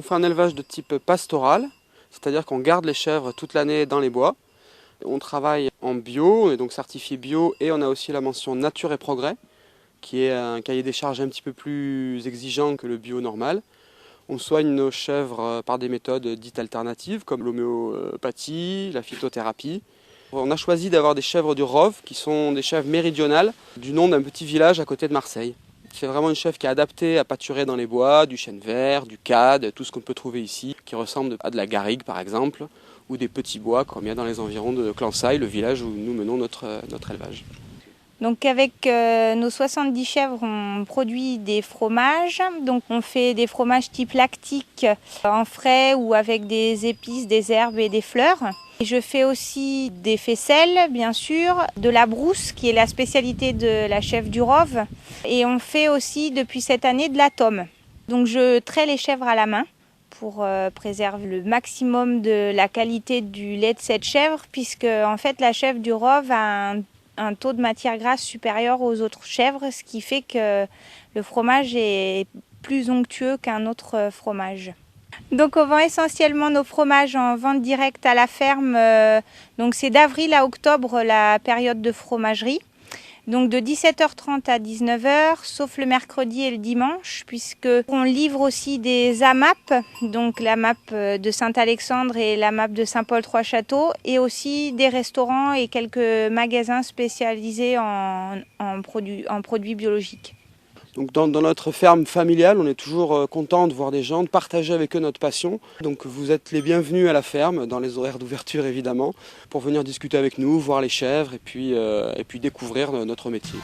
fait un élevage de type pastoral, c'est-à-dire qu'on garde les chèvres toute l'année dans les bois. On travaille en bio, on est donc certifié bio et on a aussi la mention Nature et Progrès, qui est un cahier des charges un petit peu plus exigeant que le bio normal. On soigne nos chèvres par des méthodes dites alternatives comme l'homéopathie, la phytothérapie. On a choisi d'avoir des chèvres du Rove qui sont des chèvres méridionales du nom d'un petit village à côté de Marseille. C'est vraiment une chèvre qui est adaptée à pâturer dans les bois, du chêne vert, du cad, tout ce qu'on peut trouver ici, qui ressemble à de la garrigue par exemple, ou des petits bois comme il y a dans les environs de Clansaille, le village où nous menons notre élevage. Donc avec nos 70 chèvres, on produit des fromages. Donc on fait des fromages type lactique en frais ou avec des épices, des herbes et des fleurs. Et je fais aussi des faisselles, bien sûr, de la brousse qui est la spécialité de la chèvre du Rove. Et on fait aussi depuis cette année de la tome. Donc je traite les chèvres à la main pour préserver le maximum de la qualité du lait de cette chèvre, puisque en fait la chèvre du Rove a un taux de matière grasse supérieur aux autres chèvres, ce qui fait que le fromage est plus onctueux qu'un autre fromage. Donc on vend essentiellement nos fromages en vente directe à la ferme. Donc c'est d'avril à octobre la période de fromagerie. Donc de 17h30 à 19h, sauf le mercredi et le dimanche, puisqu'on livre aussi des AMAP, donc la MAP de Saint-Alexandre et la MAP de Saint-Paul-Trois-Châteaux, et aussi des restaurants et quelques magasins spécialisés en produits biologiques. Donc dans notre ferme familiale, on est toujours content de voir des gens, de partager avec eux notre passion. Donc vous êtes les bienvenus à la ferme, dans les horaires d'ouverture évidemment, pour venir discuter avec nous, voir les chèvres et puis découvrir notre métier.